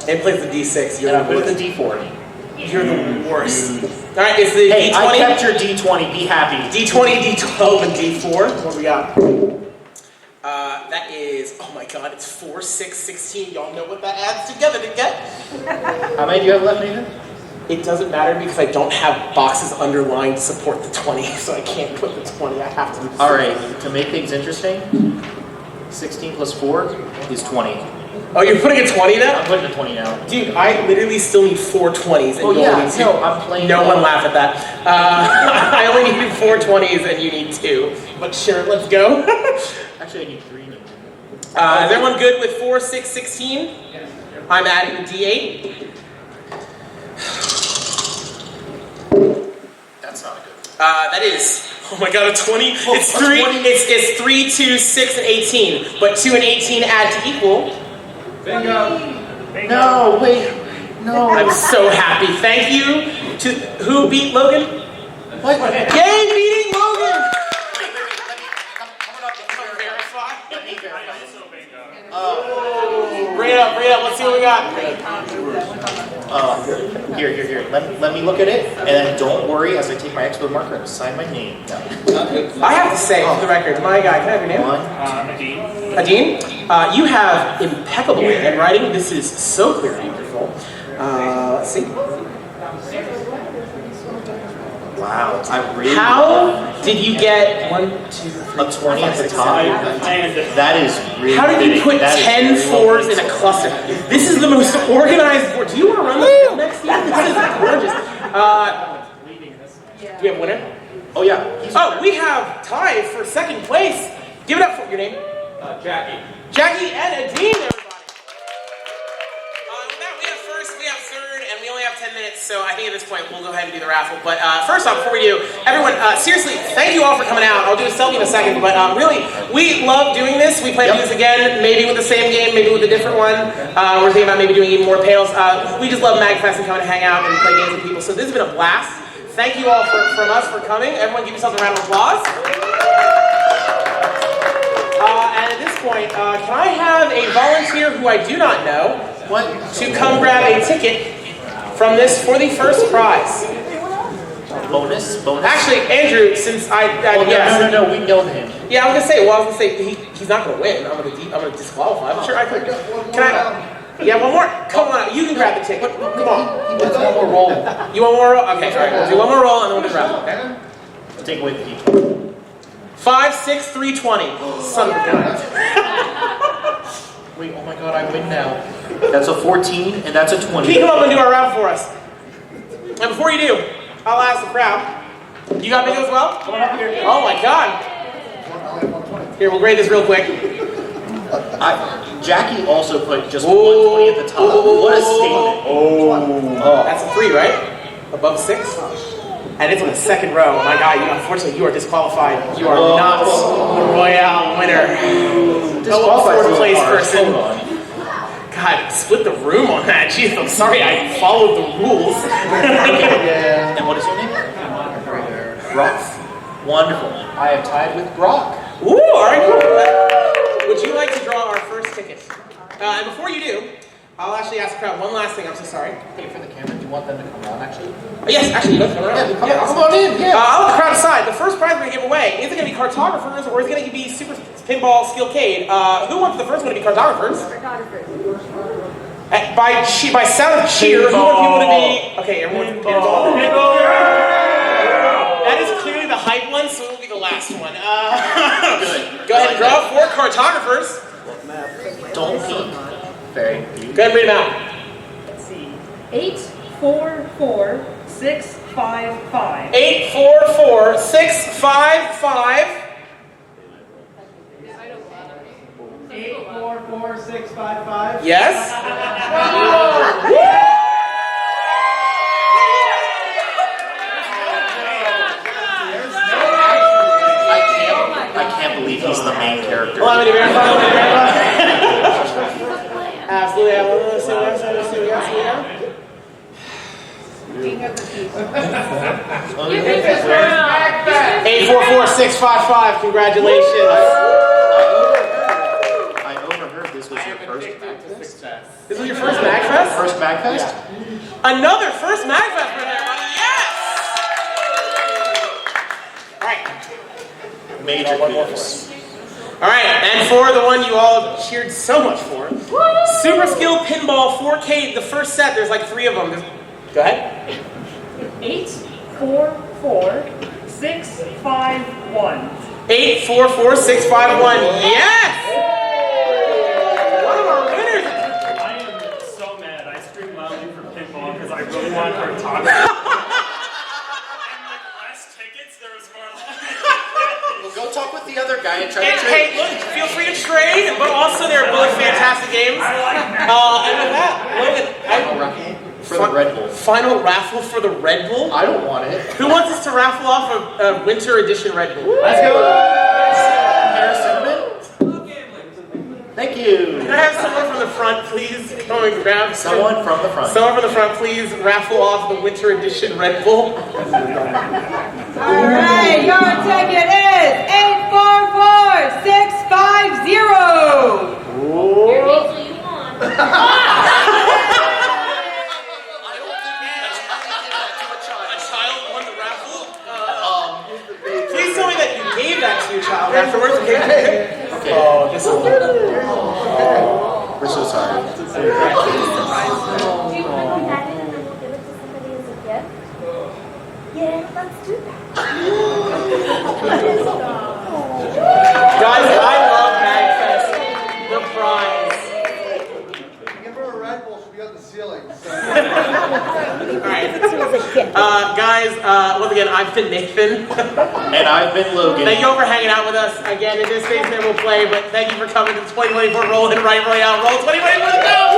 And plays the D6. And I put the D4. You're the worst. All right, it's the Hey, D20. I kept your D20. Be happy. D20, D12, and D4. What we got? That is, oh my god, it's 4, 6, 16. Y'all know what that adds together to get? How many do you have left, Nathan? It doesn't matter because I don't have boxes underlined to support the 20, so I can't put the 20. I have to do the All right, to make things interesting, 16 plus 4 is 20. Oh, you're putting a 20 now? I'm putting a 20 now. Dude, I literally still need 4 20s and Oh you yeah, only need 2. no, I'm playing. No one laugh at that. I only need 4 20s and you need 2. But sure, let's go. Actually, I need 3 now. Is everyone good with 4, 6, 16? I'm adding the D8. That's not good. That is, oh my god, a 20. Oh, It's a 3. 20. It's 3, 2, 6, and 18. But 2 and 18 add to equal. Bingo. No, wait. No. I'm so happy. Thank you to who beat Logan? What? Yay, beating Logan! Let me verify this. Bring it up, let's see what we got. Here. Let me look at it, and then don't worry as I take my expo marker and sign my name. I have to say, for the record, my guy, can I have your name? Adine? You have impeccable handwriting. This is so clear and beautiful. Let's see. Wow, I really. How did you get 1, 2, 3, A 20 at the top? That is really. How did you fitting. put That is 10 really fours in fitting. a cluster? This is the most organized board. Do you want to run the field next year? This is gorgeous. Do we have a winner? Oh yeah. Oh, we have tied for second place. Give it up for your name. Jackie. Jackie and Adine, everybody. With that, we have first, we have third, and we only have 10 minutes, so I think at this point we'll go ahead and do the raffle. But first off, before we do, everyone, seriously, thank you all for coming out. I'll do a selfie in a second, but really, we love doing this. We plan to do this again, maybe with the same game, maybe with a different one. We're thinking about maybe doing even more panels. We just love MAGFest and coming to hang out and play games with people, so this has been a blast. Thank you all from us for coming. Everyone give yourselves a round of applause. And at this point, can I have a volunteer who I do not know to come grab a ticket from this for the first prize? Bonus. Actually, Andrew, since yes. No, we know him. Yeah, I was gonna say he's not gonna win. I'm gonna disqualify. I'm sure I could. Can I? Yeah, one more. Come on, you can grab the ticket. Come on. Let's one more roll. You want more roll? Okay, all right. We'll do one more roll and then we'll grab it. Okay. Take away the D. 5, 6, 3, 20. Son of a gun. Wait, oh my god, I win now. That's a 14 and that's a 20. Can you come up and do our raffle for us? And before you do, I'll ask the crowd. You got video as well? Come on up here. Oh my god. Here, we'll grade this real quick. Jackie also put just 120 at the top. What a statement. Oh. That's a 3, right? Above 6? And it's on the second row. My God, unfortunately, you are disqualified. You are not the Royale winner. Disqualified Fourth place hard. person. Hold on. God, split the room on that. Jeez, I'm sorry I followed the rules. And what is your name? Brock. Wonderful. I have tied with Brock. Ooh, all right, cool. Would you like to draw our first ticket? And before you do, I'll actually ask the crowd one last thing. I'm so sorry. Hey, for the camera, do you want them to come around actually? Yes, actually, you both come around. Yeah, come on in. Yeah. I'll let the crowd decide. The first prize we're going to give away, is it going to be cartographers or is it going to be Super Pinball Skillcade? Who wants the first one to be cartographers? By sound of cheer, who wants people to be... Okay, everyone's pinball. That is clearly the hype one, so it will be the last. last one. Good. Go ahead and draw 4 cartographers. Don't peek. Very good. Go ahead and read them out. Let's see. 844-655. 844-655. 844-655. Yes. I can't believe he's the main character. Allow me to verify. Absolutely. Let's see what we got. King of the Keys. 844-655. Congratulations. I overheard this was your first MAGFest. This was your first MAGFest? First MAGFest? Another first MAGFest for everybody. Yes! All right. Major kudos. All right, and for the one you all cheered so much for, Super Skill Pinball 4K, the first set, there's like 3 of them. Go ahead. 844-651. 844-651, yes! One of our winners! I am so mad. I screamed loudly for pinball because I really wanted her to talk. And like less tickets, there was more. Well, go talk with the other guy and try And to hey, trade. look, feel free to trade, but also they're both fantastic games. And with that, Logan, For the Red Bull. Final raffle for the Red Bull? I don't want it. Who wants us to raffle off a winter edition Red Bull? Let's go! Cinnamon? Thank you. Can I have someone from the front, please, come and grab Someone from the front. Someone from the front, please raffle off the winter edition Red Bull. All right, your ticket is 844-650. A child won the raffle. Please tell me that you gave that to your child afterwards. Okay. Oh, this is. We're so sorry. Do you want to look at it and then we'll give it to somebody as a gift? Yeah, let's do that. Guys, I love MAGFest. The prize. Give her a Red Bull, she'll be on the ceiling. Alright. Guys, once again, I've been Nathan. And I've been Logan. Thank you all for hanging out with us. Again, in this space, we'll play, but thank you for coming to the 2024 Roll and Write Royale. Roll 2024, let's go!